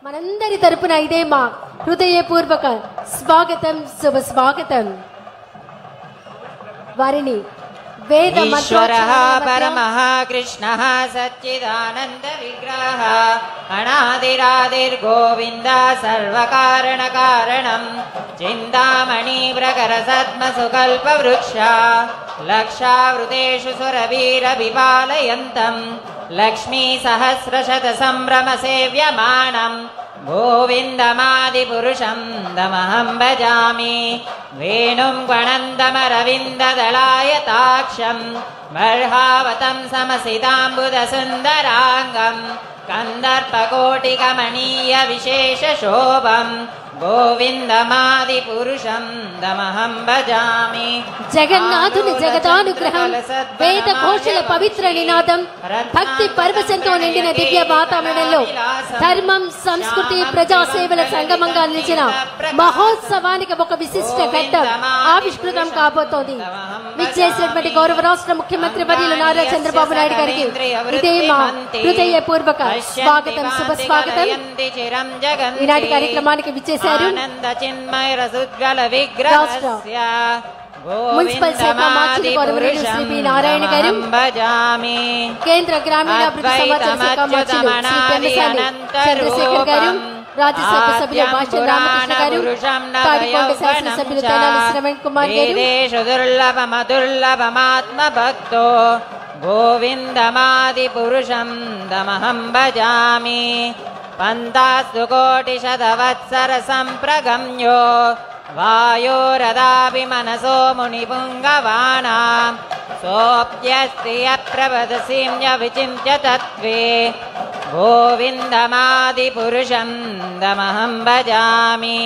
మనందరి తరపున ఇదే మా హృదయపూర్వక స్వాగతం, శుభ స్వాగతం. వారిని వేద ఈశ్వరః పరమః కృష్ణః సచ్చిదానంద విగ్రహః అనాదిరాదిర్గోవింద సర్వకారణ కారణం చింతామణి ప్రకర సద్మసుకల్ప వృక్ష లక్షావృతేషు సురవీర విపాలయంతం లక్ష్మీ సహస్రశత సంభ్రమ సేవ్యమానం గోవిందమాదిపురుషం దమహం భజామి. వేణుం గణందమరవిందదళాయతాక్షం బర్హావతం సమసితాంబుదసుందరాంగం కందర్పకోటికమణీయ విశేష శోభం గోవిందమాదిపురుషం దమహం భజామి. జగన్నాథుని జగదానుగ్రహం, వేద ఘోషల పవిత్ర నినాదం, భక్తి పరవశంతో నిండిన దివ్య వాతావరణంలో ధర్మం, సంస్కృతి, ప్రజాసేవల సంగమంగా నిలిచిన మహోత్సవానికి ఒక విశిష్ట ఘట్టం ఆవిష్కృతం కాబోతోంది. విచ్చేసినటువంటి గౌరవ రాష్ట్ర ముఖ్యమంత్రి వర్యులు నారా చంద్రబాబు నాయుడు గారికి ఇదే మా హృదయపూర్వక స్వాగతం, శుభ స్వాగతం. ఈనాటి కార్యక్రమానికి విచ్చేసారు మున్సిపల్ శాఖ మాజీ గౌరవనీయులు శ్రీ పి. నారాయణ గారు, కేంద్ర గ్రామీణాభివృద్ధి సమాచార శాఖ మాజీలు శ్రీ పెమ్మసాని చంద్రశేఖర్ గారు, రాజ్యసభ సభ్యులు భాష్యం రామకృష్ణ గారు, తాడికొండ శాసనసభ్యులు తెనాలి శ్రవణ్ కుమార్ గారు. దుర్లభమాత్మభక్తో గోవిందమాదిపురుషం దమహం భజామి. పంతాస్తు కోటిశతవత్సర సంప్రగమ్యో వాయోరదాపి మనసో మునిపుంగవానాం సోప్యస్త్రియ ప్రవదసిమ్య విచింత్య తత్వే గోవిందమాదిపురుషం దమహం భజామి.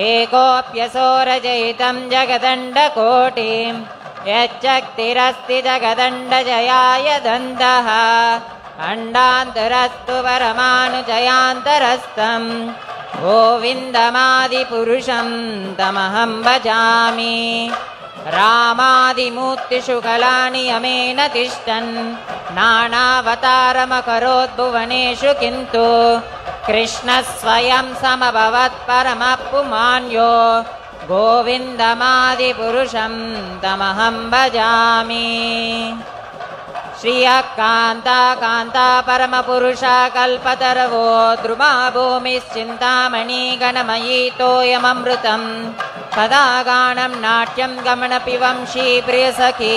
ఏకోప్యసోరజయితం జగదండకోటిం యచ్చక్తిరస్తి జగదండజయాయ దందః అండాంతరస్తు పరమానుజయాంతరస్థం గోవిందమాదిపురుషం తమహం భజామి. రామాదిమూర్తిషు కళాని యమేన తిష్టన్ నానావతారమకరోద్భువనేషు కింతు కృష్ణ స్వయం సమభవత్ పరమపుమాన్యో గోవిందమాదిపురుషం తమహం భజామి. శ్రియకాంతా కాంతా పరమపురుష కల్పతరవో ద్రుమా భూమిశ్చింతామణి గణమయీ తోయమమృతం పదాగానం నాట్యం గమనపి వంశీ ప్రియసఖీ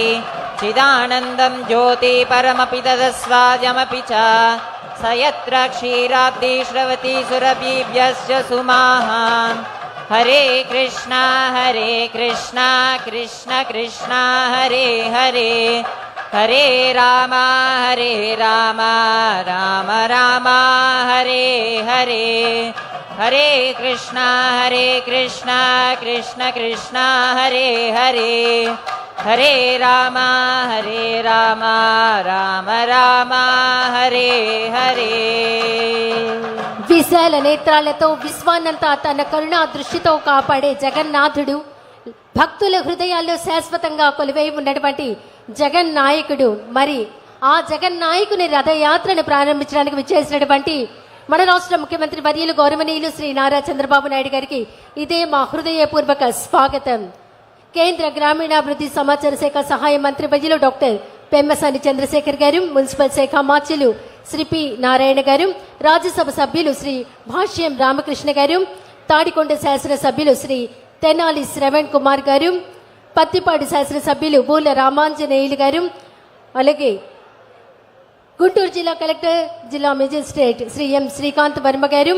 చిదానందం జ్యోతి పరమపి తదస్వాద్యమపి చ సయత్ర క్షీరాబ్ది శ్రవతి సురభిభ్యశ్చ సుమాః. హరే కృష్ణ కృష్ణ కృష్ణ హరే హరే, హరే రామ రామ రామ హరే హరే, హరే కృష్ణ కృష్ణ కృష్ణ హరే హరే, హరే రామ రామ రామ హరే హరే. విశాల నేత్రాలతో విశ్వాన్నంతా తన కరుణా దృష్టితో కాపాడే జగన్నాథుడు, భక్తుల హృదయాల్లో శాశ్వతంగా కొలువై ఉన్నటువంటి జగన్నాయకుడు. మరి ఆ జగన్నాయకుని రథయాత్రను ప్రారంభించడానికి విచ్చేసినటువంటి మన రాష్ట్ర ముఖ్యమంత్రి వర్యులు గౌరవనీయులు శ్రీ నారా చంద్రబాబు నాయుడు గారికి ఇదే మా హృదయపూర్వక స్వాగతం. కేంద్ర గ్రామీణాభివృద్ధి సమాచార శాఖ సహాయ మంత్రి వర్యులు డాక్టర్ పెమ్మసాని చంద్రశేఖర్ గారు, మున్సిపల్ శాఖ మాత్యులు శ్రీ పి. నారాయణ గారు, రాజ్యసభ సభ్యులు శ్రీ భాష్యం రామకృష్ణ గారు, తాడికొండ శాసనసభ్యులు శ్రీ తెనాలి శ్రవణ్ కుమార్ గారు, పత్తిపాడు శాసనసభ్యులు బూల రామాంజనేయులు గారు, అలాగే గుంటూరు జిల్లా కలెక్టర్, జిల్లా మెజిస్ట్రేట్ శ్రీ ఎం శ్రీకాంత్ వర్మ గారు,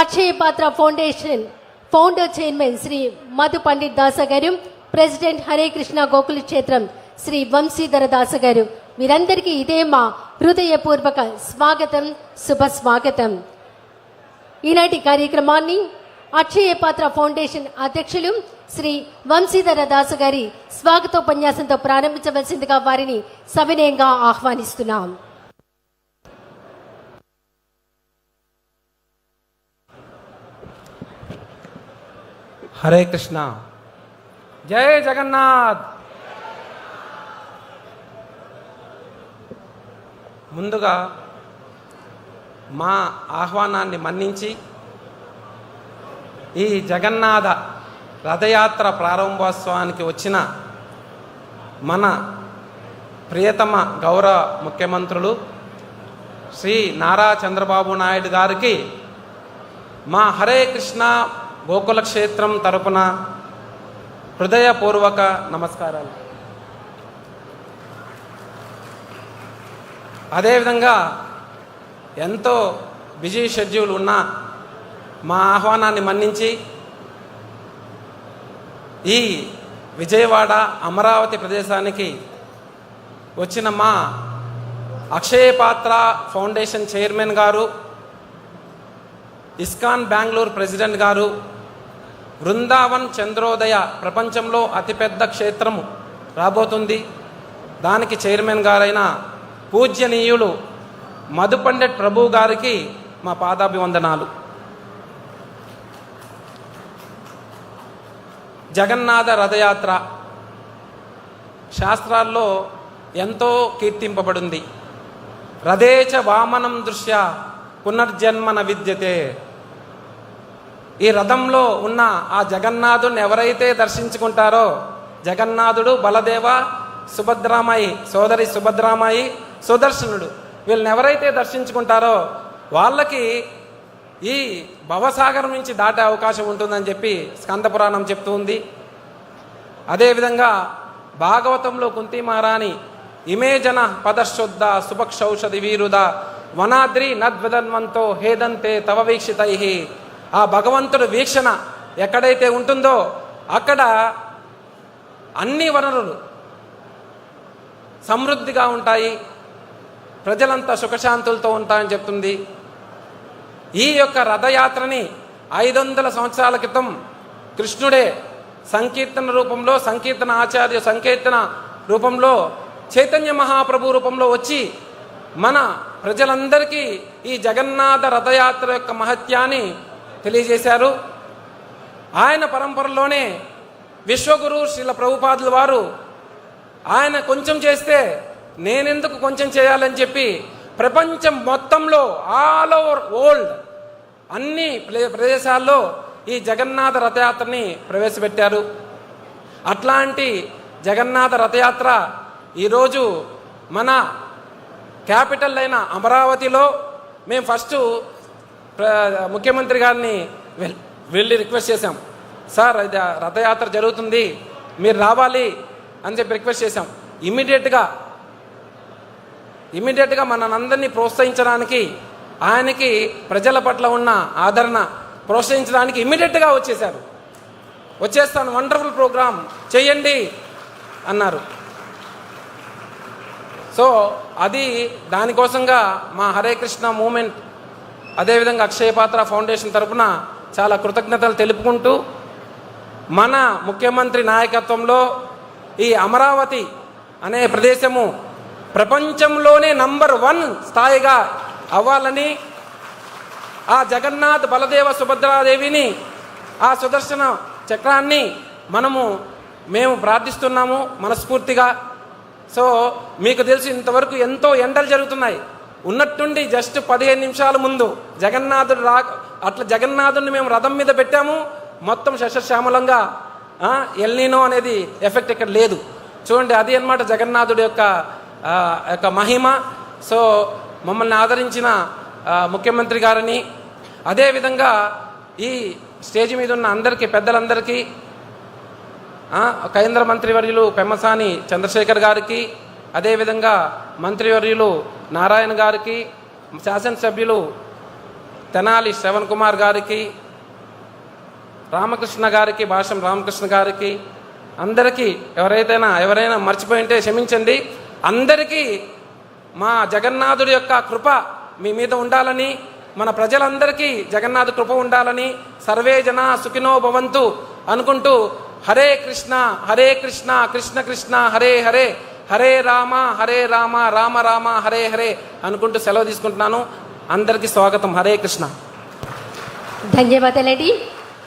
Akshaya Patra foundation founder chairman Shri Madhu Pandit Dasa గారు, ప్రెసిడెంట్ హరే కృష్ణ గోకుల క్షేత్రం శ్రీ వంశీధర దాస గారు, వీరందరికీ ఇదే మా హృదయపూర్వక స్వాగతం, శుభ స్వాగతం. ఈనాటి కార్యక్రమాన్ని అక్షయ పాత్ర ఫౌండేషన్ అధ్యక్షులు శ్రీ వంశీధర దాస గారి స్వాగతోపన్యాసంతో ప్రారంభించవలసిందిగా వారిని సవినయంగా ఆహ్వానిస్తున్నాం. హరే కృష్ణ, జై జగన్నాథ్. ముందుగా మా ఆహ్వానాన్ని మన్నించి ఈ జగన్నాథ రథయాత్ర ప్రారంభోత్సవానికి వచ్చిన మన ప్రియతమ గౌరవ ముఖ్యమంత్రులు శ్రీ నారా చంద్రబాబు నాయుడు గారికి మా హరే కృష్ణ గోకుల క్షేత్రం తరపున హృదయపూర్వక నమస్కారాలు. అదేవిధంగా ఎంతో బిజీ షెడ్యూల్ ఉన్న మా ఆహ్వానాన్ని మన్నించి ఈ విజయవాడ అమరావతి ప్రదేశానికి వచ్చిన మా అక్షయపాత్ర ఫౌండేషన్ చైర్మన్ గారు, ఇస్కాన్ బెంగళూరు ప్రెసిడెంట్ గారు, బృందావన్ చంద్రోదయ ప్రపంచంలో అతిపెద్ద క్షేత్రము రాబోతుంది, దానికి చైర్మన్ గారైన పూజ్యనీయులు మధు పండిట్ ప్రభు గారికి మా పాదాభివందనాలు. జగన్నాథ రథయాత్ర శాస్త్రాల్లో ఎంతో కీర్తింపబడింది. రథేచ వామనం దృశ్య పునర్జన్మన విద్యతే. ఈ రథంలో ఉన్న ఆ జగన్నాథుని ఎవరైతే దర్శించుకుంటారో, జగన్నాథుడు, బలదేవ, సుభద్రామాయి సోదరి సుభద్రామాయి, సుదర్శనుడు, వీళ్ళని ఎవరైతే దర్శించుకుంటారో వాళ్ళకి ఈ భవసాగరం నుంచి దాటే అవకాశం ఉంటుందని చెప్పి స్కంద పురాణం చెప్తూ ఉంది. అదేవిధంగా భాగవతంలో కుంతి మహారాణి ఇమే జన పదశుద్ధ సుభక్షౌషధి వీరుద వనాద్రి నద్వదన్వంతో హేదంతే తవ వీక్షితై. ఆ భగవంతుడు వీక్షణ ఎక్కడైతే ఉంటుందో అక్కడ అన్ని వనరులు సమృద్ధిగా ఉంటాయి, ప్రజలంతా సుఖశాంతులతో ఉంటాయని చెప్తుంది. ఈ యొక్క రథయాత్రని 500 సంవత్సరాల క్రితం కృష్ణుడే సంకీర్తన రూపంలో, సంకీర్తన ఆచార్య సంకీర్తన రూపంలో, చైతన్య మహాప్రభు రూపంలో వచ్చి మన ప్రజలందరికీ ఈ జగన్నాథ రథయాత్ర యొక్క మహత్యాన్ని తెలియజేశారు. ఆయన పరంపరలోనే విశ్వగురు శ్రీల ప్రభుపాదుల వారు ఆయన కొంచెం చేస్తే నేనెందుకు కొంచెం చేయాలని చెప్పి ప్రపంచం మొత్తంలో ఆల్ ఓవర్ వరల్డ్ అన్ని ప్రదేశాల్లో ఈ జగన్నాథ రథయాత్రని ప్రవేశపెట్టారు. అట్లాంటి జగన్నాథ రథయాత్ర ఈరోజు మన క్యాపిటల్ అయిన అమరావతిలో మేము ఫస్ట్ ముఖ్యమంత్రి గారిని వెళ్ళి రిక్వెస్ట్ చేశాం. సార్, ఇది రథయాత్ర జరుగుతుంది, మీరు రావాలి అని చెప్పి రిక్వెస్ట్ చేశాం. ఇమ్మీడియట్గా మనందరినీ ప్రోత్సహించడానికి, ఆయనకి ప్రజల పట్ల ఉన్న ఆదరణ ప్రోత్సహించడానికి ఇమ్మీడియట్గా వచ్చేస్తాను, వండర్ఫుల్ ప్రోగ్రామ్ చేయండి అన్నారు. సో అది దానికోసంగా మా హరే కృష్ణ మూమెంట్, అదేవిధంగా అక్షయపాత్ర ఫౌండేషన్ తరఫున చాలా కృతజ్ఞతలు తెలుపుకుంటూ, మన ముఖ్యమంత్రి నాయకత్వంలో ఈ అమరావతి అనే ప్రదేశము ప్రపంచంలోనే నంబర్ 1 స్థాయిగా అవ్వాలని, ఆ జగన్నాథ్, బలదేవ, సుభద్రాదేవిని, ఆ సుదర్శన చక్రాన్ని మేము ప్రార్థిస్తున్నాము మనస్ఫూర్తిగా. సో మీకు తెలుసు, ఇంతవరకు ఎంతో ఎండలు జరుగుతున్నాయి. ఉన్నట్టుండి జస్ట్ 15 నిమిషాల ముందు జగన్నాథుడు అట్లా జగన్నాథుడిని మేము రథం మీద పెట్టాము. మొత్తం శశశ్యామలంగా, ఎల్నీనో అనేది ఎఫెక్ట్ ఇక్కడ లేదు. చూడండి, అది అన్నమాట జగన్నాథుడి యొక్క మహిమ. సో మమ్మల్ని ఆదరించిన ముఖ్యమంత్రి గారిని, అదేవిధంగా ఈ స్టేజ్ మీద ఉన్న అందరికీ, పెద్దలందరికీ, కేంద్ర మంత్రివర్యులు పెమ్మసాని చంద్రశేఖర్ గారికి, అదేవిధంగా మంత్రివర్యులు నారాయణ గారికి, శాసనసభ్యులు తెనాలి శ్రవణ్ కుమార్ గారికి, రామకృష్ణ గారికి, భాషం రామకృష్ణ గారికి, అందరికీ ఎవరైనా మర్చిపోయింటే క్షమించండి. అందరికీ మా జగన్నాథుడి యొక్క కృప మీ మీద ఉండాలని, మన ప్రజలందరికీ జగన్నాథ కృప ఉండాలని, సర్వే జనా సుఖినో భవంతు అనుకుంటూ హరే కృష్ణ కృష్ణ కృష్ణ హరే హరే, హరే రామ రామ రామ హరే హరే అనుకుంటూ సెలవు తీసుకుంటున్నాను. అందరికీ స్వాగతం. హరే కృష్ణ. ధన్యవాదాలండి.